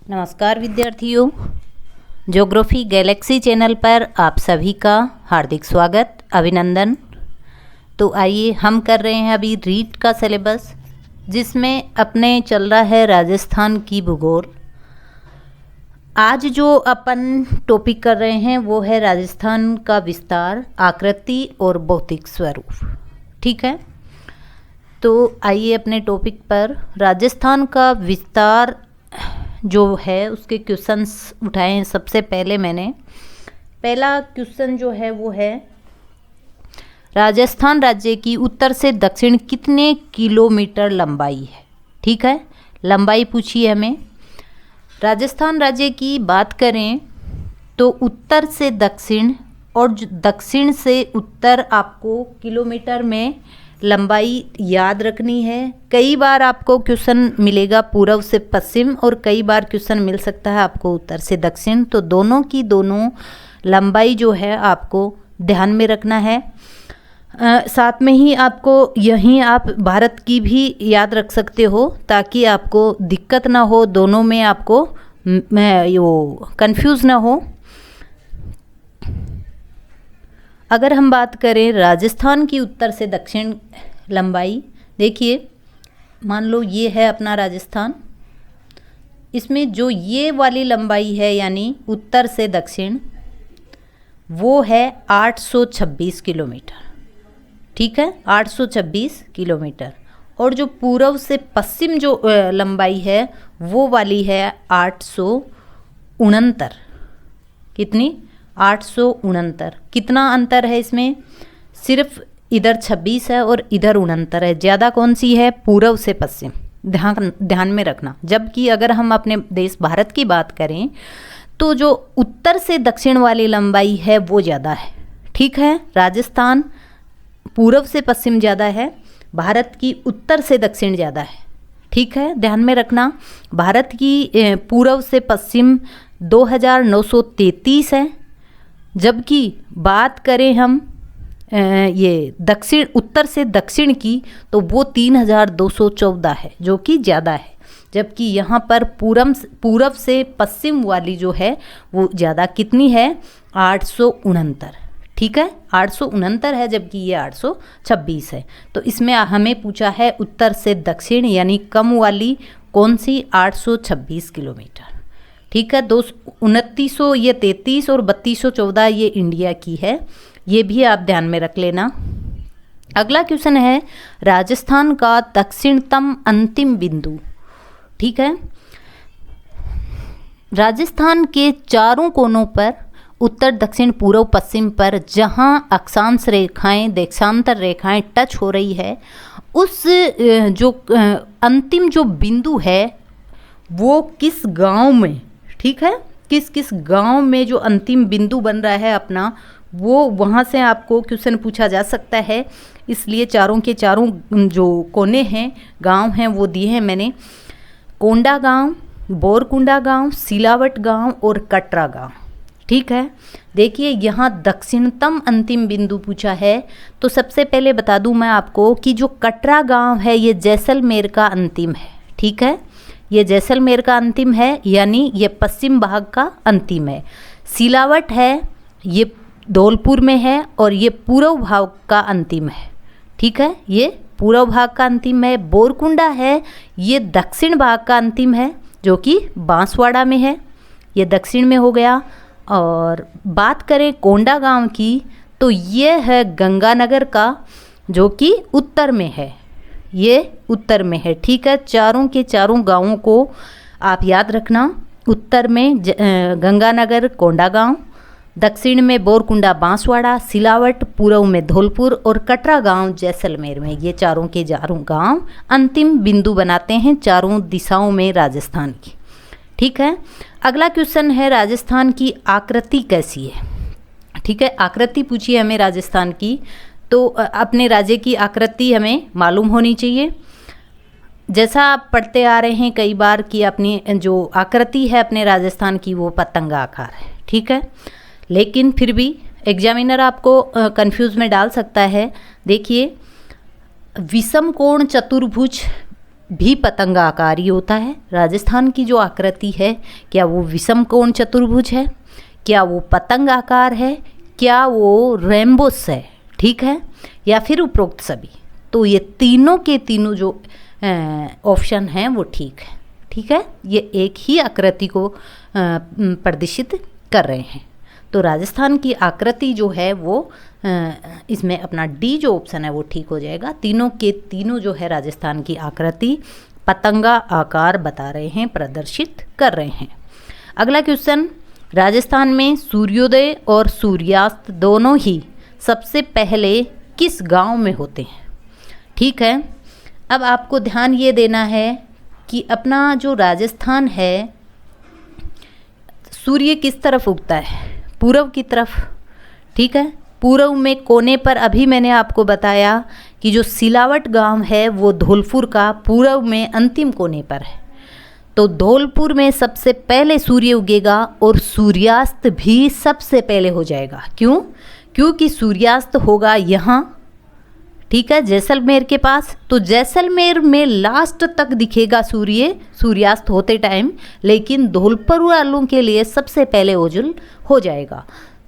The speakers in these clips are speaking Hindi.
नमस्कार विद्यार्थियों, ज्योग्राफी गैलेक्सी चैनल पर आप सभी का हार्दिक स्वागत, अभिनंदन। तो आइए हम कर रहे हैं अभी रीट का सिलेबस, जिसमें अपने चल रहा है राजस्थान की भूगोल। आज जो अपन टॉपिक कर रहे हैं वो है राजस्थान का विस्तार, आकृति और भौतिक स्वरूप। ठीक है, तो आइए अपने टॉपिक पर। राजस्थान का विस्तार जो है उसके क्वेश्चंस उठाए हैं। सबसे पहले मैंने पहला क्वेश्चन जो है वो है, राजस्थान राज्य की उत्तर से दक्षिण कितने किलोमीटर लंबाई है। ठीक है, लंबाई पूछी है हमें। राजस्थान राज्य की बात करें तो उत्तर से दक्षिण और दक्षिण से उत्तर आपको किलोमीटर में लंबाई याद रखनी है। कई बार आपको क्वेश्चन मिलेगा पूर्व से पश्चिम और कई बार क्वेश्चन मिल सकता है आपको उत्तर से दक्षिण, तो दोनों की दोनों लंबाई जो है आपको ध्यान में रखना है। साथ में ही आपको यहीं आप भारत की भी याद रख सकते हो ताकि आपको दिक्कत ना हो, दोनों में आपको वो कंफ्यूज ना हो। अगर हम बात करें राजस्थान की उत्तर से दक्षिण लंबाई, देखिए मान लो ये है अपना राजस्थान, इसमें जो ये वाली लंबाई है यानी उत्तर से दक्षिण वो है 826 किलोमीटर। ठीक है, 826 किलोमीटर। और जो पूर्व से पश्चिम जो लंबाई है वो वाली है 869। कितनी? 869। कितना अंतर है इसमें? सिर्फ इधर 26 है और इधर 69 है। ज़्यादा कौन सी है? पूर्व से पश्चिम। ध्यान में रखना। जबकि अगर हम अपने देश भारत की बात करें तो जो उत्तर से दक्षिण वाली लंबाई है वो ज़्यादा है। ठीक है, राजस्थान पूर्व से पश्चिम ज़्यादा है, भारत की उत्तर से दक्षिण ज़्यादा है। ठीक है, ध्यान में रखना। भारत की पूर्व से पश्चिम 2933 है, जबकि बात करें हम ये दक्षिण उत्तर से दक्षिण की तो वो 3214 है, जो कि ज़्यादा है। जबकि यहाँ पर पूर्व से पश्चिम वाली जो है वो ज़्यादा। कितनी है? 869। ठीक है, 869 है, जबकि ये 826 है। तो इसमें हमें पूछा है उत्तर से दक्षिण यानी कम वाली कौन सी? 826 किलोमीटर। ठीक है, 2900 ये 33 और 3214 ये इंडिया की है, ये भी आप ध्यान में रख लेना। अगला क्वेश्चन है, राजस्थान का दक्षिणतम अंतिम बिंदु। ठीक है, राजस्थान के चारों कोनों पर उत्तर दक्षिण पूर्व पश्चिम पर जहां अक्षांश रेखाएं देशांतर रेखाएं टच हो रही है, उस जो अंतिम जो बिंदु है वो किस गांव में, ठीक है, किस किस गांव में जो अंतिम बिंदु बन रहा है अपना, वो वहाँ से आपको क्वेश्चन पूछा जा सकता है। इसलिए चारों के चारों जो कोने हैं, गांव हैं, वो दिए हैं मैंने। कोंडा गांव, बोरकुंडा गांव, सिलावट गांव और कटरा गांव। ठीक है, देखिए यहाँ दक्षिणतम अंतिम बिंदु पूछा है, तो सबसे पहले बता दूं मैं आपको कि जो कटरा गांव है ये जैसलमेर का अंतिम है। ठीक है, ये जैसलमेर का अंतिम है, यानी ये पश्चिम भाग का अंतिम है। सिलावट है ये धौलपुर में है और ये पूर्व भाग का अंतिम है। ठीक है, ये पूर्व भाग का अंतिम है। बोरकुंडा है ये दक्षिण भाग का अंतिम है, जो कि बांसवाड़ा में है, ये दक्षिण में हो गया। और बात करें कोंडा गांव की तो ये है गंगानगर का, जो कि उत्तर में है, ये उत्तर में है। ठीक है, चारों के चारों गांवों को आप याद रखना। उत्तर में गंगानगर कोंडा गांव, दक्षिण में बोरकुंडा बांसवाड़ा, सिलावट पूर्व में धौलपुर और कटरा गांव जैसलमेर में। ये चारों के चारों गांव अंतिम बिंदु बनाते हैं चारों दिशाओं में राजस्थान की। ठीक है, अगला क्वेश्चन है, राजस्थान की आकृति कैसी है। ठीक है, आकृति पूछी है हमें राजस्थान की, तो अपने राज्य की आकृति हमें मालूम होनी चाहिए। जैसा आप पढ़ते आ रहे हैं कई बार कि अपनी जो आकृति है अपने राजस्थान की वो पतंगा आकार है। ठीक है, लेकिन फिर भी एग्जामिनर आपको कंफ्यूज में डाल सकता है। देखिए, विषम कोण चतुर्भुज भी पतंगाकार ही होता है। राजस्थान की जो आकृति है, क्या वो विषम कोण चतुर्भुज है, क्या वो पतंग आकार है, क्या वो रेम्बोस है, ठीक है, या फिर उपरोक्त सभी। तो ये तीनों के तीनों जो ऑप्शन हैं वो ठीक है, ठीक है। ये एक ही आकृति को प्रदर्शित कर रहे हैं। तो राजस्थान की आकृति जो है वो इसमें अपना डी जो ऑप्शन है वो ठीक हो जाएगा। तीनों के तीनों जो है राजस्थान की आकृति पतंगा आकार बता रहे हैं, प्रदर्शित कर रहे हैं। अगला क्वेश्चन, राजस्थान में सूर्योदय और सूर्यास्त दोनों ही सबसे पहले किस गांव में होते हैं, ठीक है। अब आपको ध्यान ये देना है कि अपना जो राजस्थान है, सूर्य किस तरफ उगता है, पूर्व की तरफ, ठीक है। पूर्व में कोने पर अभी मैंने आपको बताया कि जो सिलावट गांव है वो धौलपुर का पूर्व में अंतिम कोने पर है। तो धौलपुर में सबसे पहले सूर्य उगेगा और सूर्यास्त भी सबसे पहले हो जाएगा। क्यों? क्योंकि सूर्यास्त होगा यहाँ, ठीक है, जैसलमेर के पास। तो जैसलमेर में लास्ट तक दिखेगा सूर्य सूर्यास्त होते टाइम, लेकिन धौलपुर वालों के लिए सबसे पहले ओझल हो जाएगा।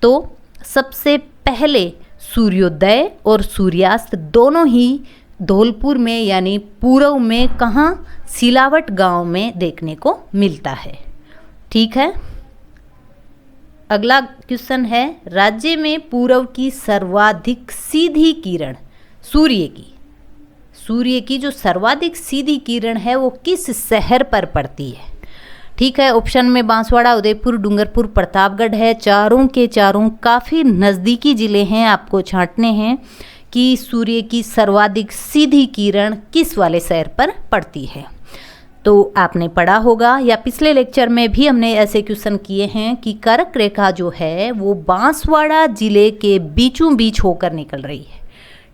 तो सबसे पहले सूर्योदय और सूर्यास्त दोनों ही धौलपुर में यानी पूर्व में कहाँ, सिलावट गांव में देखने को मिलता है, ठीक है। अगला क्वेश्चन है, राज्य में पूर्व की सर्वाधिक सीधी किरण सूर्य की जो सर्वाधिक सीधी किरण है वो किस शहर पर पड़ती है, ठीक है। ऑप्शन में बांसवाड़ा, उदयपुर, डूंगरपुर, प्रतापगढ़ है। चारों के चारों काफ़ी नज़दीकी ज़िले हैं। आपको छांटने हैं कि सूर्य की सर्वाधिक सीधी किरण किस वाले शहर पर पड़ती है। तो आपने पढ़ा होगा या पिछले लेक्चर में भी हमने ऐसे क्वेश्चन किए हैं कि कर्क रेखा जो है वो बांसवाड़ा जिले के बीचों बीच होकर निकल रही है,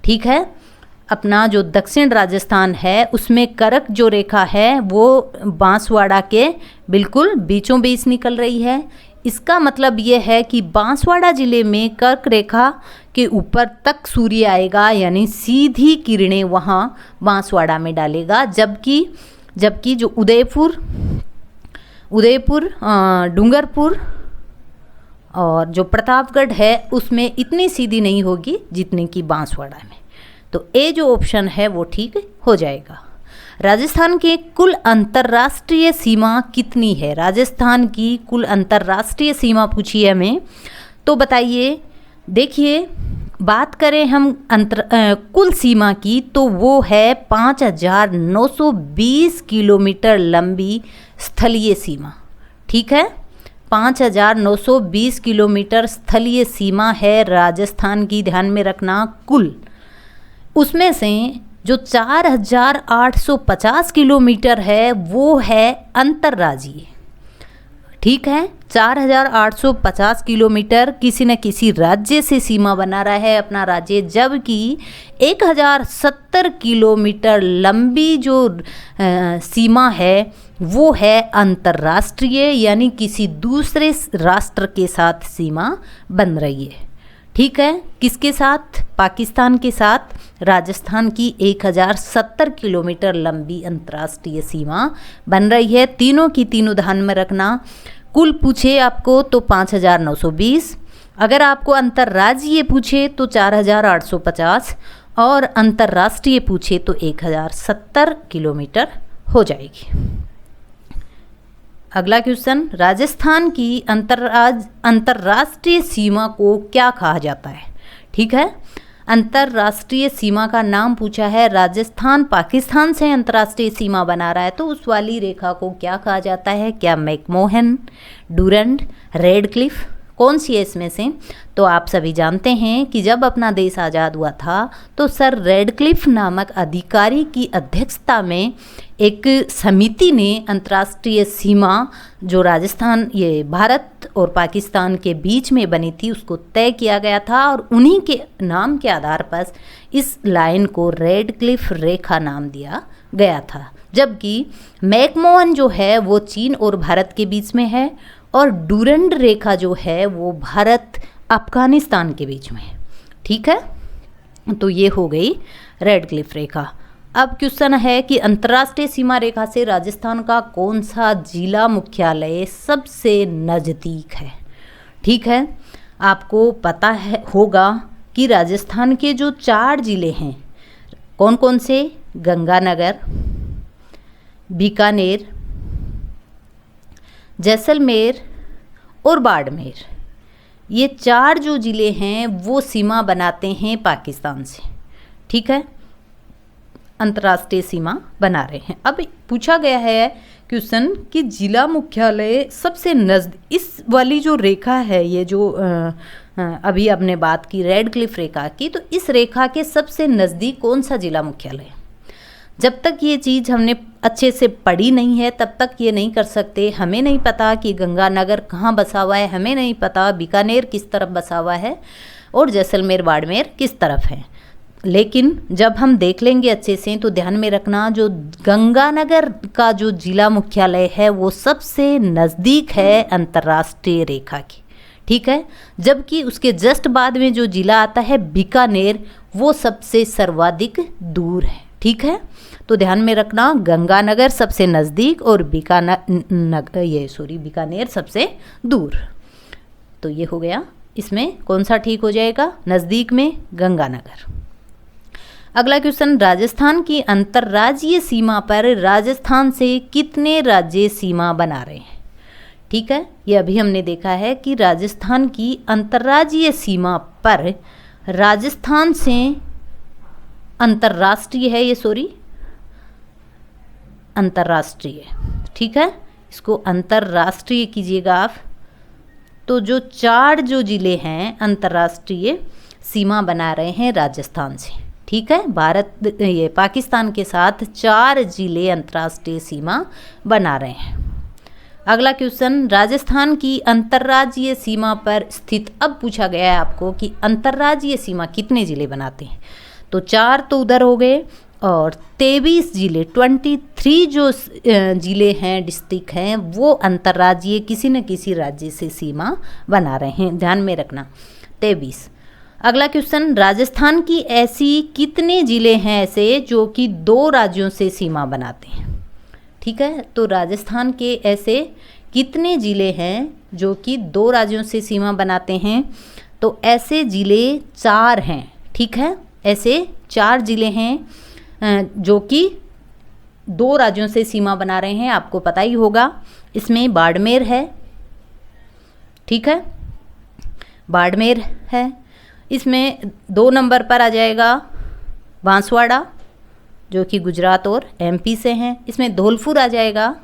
ठीक है। अपना जो दक्षिण राजस्थान है उसमें कर्क जो रेखा है वो बांसवाड़ा के बिल्कुल बीचों बीच निकल रही है। इसका मतलब ये है कि बांसवाड़ा ज़िले में कर्क रेखा के ऊपर तक सूर्य आएगा, यानी सीधी किरणें वहाँ बांसवाड़ा में डालेगा। जबकि जो उदयपुर, डूंगरपुर और जो प्रतापगढ़ है उसमें इतनी सीधी नहीं होगी जितनी कि बांसवाड़ा में। तो ए जो ऑप्शन है वो ठीक हो जाएगा। राजस्थान के कुल अंतर्राष्ट्रीय सीमा कितनी है? राजस्थान की कुल अंतर्राष्ट्रीय सीमा पूछी है हमें, तो बताइए। देखिए, बात करें हम कुल सीमा की तो वो है 5,920 किलोमीटर लंबी स्थलीय सीमा, ठीक है। 5,920 किलोमीटर स्थलीय सीमा है राजस्थान की, ध्यान में रखना कुल। उसमें से जो 4,850 किलोमीटर है वो है अंतर्राज्यीय, ठीक है। 4,850 किलोमीटर किसी न किसी राज्य से सीमा बना रहा है अपना राज्य, जबकि 1,070 किलोमीटर लंबी जो सीमा है वो है अंतर्राष्ट्रीय, यानी किसी दूसरे राष्ट्र के साथ सीमा बन रही है, ठीक है। किसके साथ? पाकिस्तान के साथ राजस्थान की 1,070 किलोमीटर लंबी अंतर्राष्ट्रीय सीमा बन रही है। तीनों की तीनों ध्यान में रखना। कुल पूछे आपको तो 5,920, अगर आपको अंतर्राज्यीय पूछे तो 4,850 और अंतर्राष्ट्रीय पूछे तो 1,070 किलोमीटर हो जाएगी। अगला क्वेश्चन, राजस्थान की अंतर्राष्ट्रीय सीमा को क्या कहा जाता है, ठीक है। अंतर्राष्ट्रीय सीमा का नाम पूछा है। राजस्थान पाकिस्तान से अंतर्राष्ट्रीय सीमा बना रहा है तो उस वाली रेखा को क्या कहा जाता है? क्या मैकमोहन, डूरंड, रेड क्लिफ, कौन सी है इसमें से? तो आप सभी जानते हैं कि जब अपना देश आज़ाद हुआ था तो सर रेडक्लिफ नामक अधिकारी की अध्यक्षता में एक समिति ने अंतर्राष्ट्रीय सीमा जो राजस्थान ये भारत और पाकिस्तान के बीच में बनी थी उसको तय किया गया था और उन्हीं के नाम के आधार पर इस लाइन को रेडक्लिफ रेखा नाम दिया गया था। जबकि मैकमोहन जो है वो चीन और भारत के बीच में है और डूरंड रेखा जो है वो भारत अफगानिस्तान के बीच में है, ठीक है। तो ये हो गई रेडक्लिफ रेखा। अब क्वेश्चन है कि अंतर्राष्ट्रीय सीमा रेखा से राजस्थान का कौन सा जिला मुख्यालय सबसे नज़दीक है। ठीक है, आपको पता है होगा कि राजस्थान के जो 4 जिले हैं कौन कौन से, गंगानगर, बीकानेर, जैसलमेर और बाड़मेर, ये 4 जो ज़िले हैं वो सीमा बनाते हैं पाकिस्तान से। ठीक है, अंतर्राष्ट्रीय सीमा बना रहे हैं। अब पूछा गया है क्वेश्चन कि जिला मुख्यालय सबसे इस वाली जो रेखा है, ये जो अभी आपने बात की रेड क्लिफ रेखा की, तो इस रेखा के सबसे नज़दीक कौन सा जिला मुख्यालय है। जब तक ये चीज़ हमने अच्छे से पढ़ी नहीं है तब तक ये नहीं कर सकते। हमें नहीं पता कि गंगानगर कहाँ बसा हुआ है, हमें नहीं पता बीकानेर किस तरफ बसा हुआ है और जैसलमेर बाड़मेर किस तरफ है। लेकिन जब हम देख लेंगे अच्छे से तो ध्यान में रखना, जो गंगानगर का जो जिला मुख्यालय है वो सबसे नज़दीक है अंतर्राष्ट्रीय रेखा की। ठीक है, जबकि उसके जस्ट बाद में जो जिला आता है बीकानेर, वो सबसे सर्वाधिक दूर है। ठीक है, तो ध्यान में रखना, गंगानगर सबसे नज़दीक और बीकानेर सबसे दूर। तो ये हो गया, इसमें कौन सा ठीक हो जाएगा, नज़दीक में गंगानगर। अगला क्वेश्चन, राजस्थान की अंतर्राज्यीय सीमा पर राजस्थान से कितने राज्य सीमा बना रहे हैं। ठीक है, ये अभी हमने देखा है कि राजस्थान की अंतर्राज्यीय सीमा पर राजस्थान से अंतर्राष्ट्रीय है, ये अंतर्राष्ट्रीय। ठीक है, इसको अंतर्राष्ट्रीय कीजिएगा आप। तो जो 4 जो ज़िले हैं अंतर्राष्ट्रीय सीमा बना रहे हैं राजस्थान से। ठीक है, ये पाकिस्तान के साथ 4 ज़िले अंतर्राष्ट्रीय सीमा बना रहे हैं। अगला क्वेश्चन, राजस्थान की अंतर्राज्यीय सीमा पर स्थित, अब पूछा गया है आपको कि अंतर्राज्यीय सीमा कितने ज़िले बनाते हैं। तो 4 तो उधर हो गए और 23 ज़िले, 23 जो ज़िले हैं, डिस्ट्रिक्ट हैं, वो अंतर्राज्यीय किसी न किसी राज्य से सीमा बना रहे हैं। ध्यान में रखना, 23। अगला क्वेश्चन, राजस्थान की ऐसी कितने ज़िले हैं ऐसे जो कि 2 राज्यों से सीमा बनाते हैं। ठीक है, तो राजस्थान के ऐसे कितने ज़िले हैं जो कि 2 राज्यों से सीमा बनाते हैं। तो ऐसे ज़िले 4 हैं। ठीक है, ऐसे 4 ज़िले हैं जो कि 2 राज्यों से सीमा बना रहे हैं, आपको पता ही होगा। इसमें बाड़मेर है। ठीक है, बाड़मेर है। इसमें 2 नंबर पर आ जाएगा बांसवाड़ा, जो कि गुजरात और एमपी से हैं। इसमें धौलपुर आ जाएगा।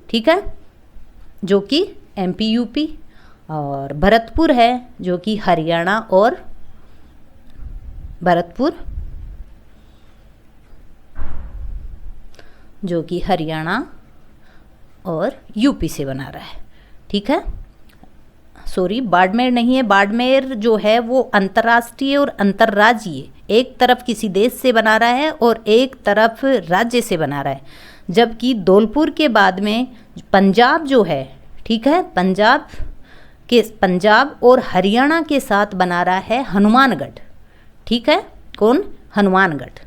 ठीक है, जो कि एमपी यूपी, और भरतपुर है जो कि हरियाणा और भरतपुर जो कि हरियाणा और यूपी से बना रहा है। ठीक है, बाड़मेर नहीं है, बाड़मेर जो है वो अंतर्राष्ट्रीय और अंतर्राज्यीय, एक तरफ किसी देश से बना रहा है और एक तरफ राज्य से बना रहा है। जबकि धौलपुर के बाद में पंजाब जो है, ठीक है, पंजाब और हरियाणा के साथ बना रहा है हनुमानगढ़। ठीक है, कौन, हनुमानगढ़।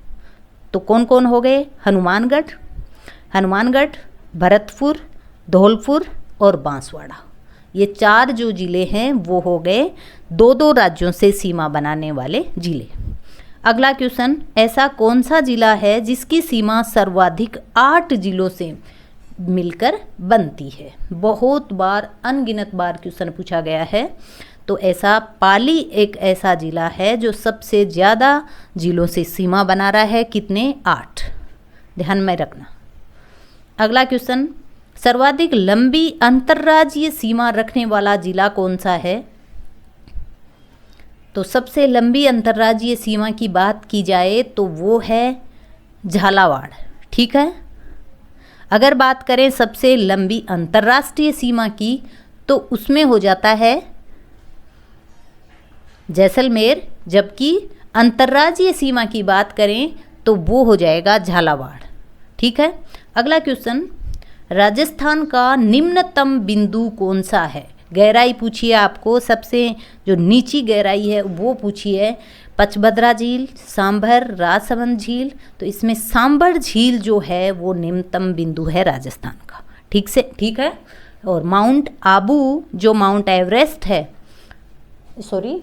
तो कौन कौन हो गए, हनुमानगढ़, भरतपुर, धौलपुर और बांसवाड़ा, ये 4 जो ज़िले हैं वो हो गए 2-2 राज्यों से सीमा बनाने वाले ज़िले। अगला क्वेश्चन, ऐसा कौन सा ज़िला है जिसकी सीमा सर्वाधिक 8 ज़िलों से मिलकर बनती है। बहुत बार, अनगिनत बार क्वेश्चन पूछा गया है। तो ऐसा पाली एक ऐसा ज़िला है जो सबसे ज़्यादा ज़िलों से सीमा बना रहा है। कितने, 8, ध्यान में रखना। अगला क्वेश्चन, सर्वाधिक लंबी अंतर्राज्यीय सीमा रखने वाला ज़िला कौन सा है। तो सबसे लंबी अंतर्राज्यीय सीमा की बात की जाए तो वो है झालावाड़। ठीक है, अगर बात करें सबसे लंबी अंतर्राष्ट्रीय सीमा की तो उसमें हो जाता है जैसलमेर, जबकि अंतर्राज्यीय सीमा की बात करें तो वो हो जाएगा झालावाड़। ठीक है, अगला क्वेश्चन, राजस्थान का निम्नतम बिंदु कौन सा है। गहराई पूछिए आपको, सबसे जो नीची गहराई है वो पूछिए। पचभद्रा झील, सांभर, राजसमंद झील। तो इसमें सांभर झील जो है वो निम्नतम बिंदु है राजस्थान का, ठीक है। और माउंट आबू जो माउंट एवरेस्ट है,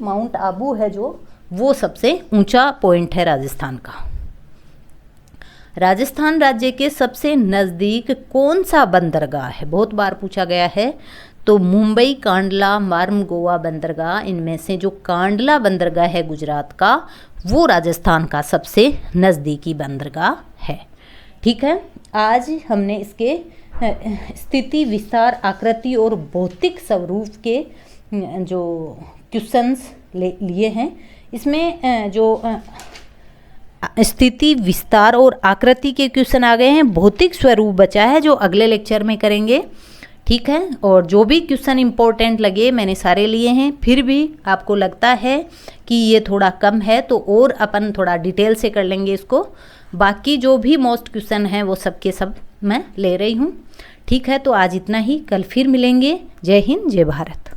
माउंट आबू है जो, वो सबसे ऊंचा पॉइंट है राजस्थान का। राजस्थान राज्य के सबसे नज़दीक कौन सा बंदरगाह है, बहुत बार पूछा गया है। तो मुंबई, कांडला, मार्मगोवा बंदरगाह, इनमें से जो कांडला बंदरगाह है गुजरात का, वो राजस्थान का सबसे नज़दीकी बंदरगाह है, ठीक है। आज हमने इसके स्थिति, विस्तार, आकृति और भौतिक स्वरूप के जो क्वेश्चंस लिए हैं, इसमें जो स्थिति, विस्तार और आकृति के क्वेश्चन आ गए हैं, भौतिक स्वरूप बचा है जो अगले लेक्चर में करेंगे, ठीक है। और जो भी क्वेश्चन इंपॉर्टेंट लगे मैंने सारे लिए हैं। फिर भी आपको लगता है कि ये थोड़ा कम है तो और अपन थोड़ा डिटेल से कर लेंगे इसको। बाकी जो भी मोस्ट क्वेश्चन हैं वो सब के सब मैं ले रही हूँ, ठीक है। तो आज इतना ही, कल फिर मिलेंगे। जय हिंद, जय भारत।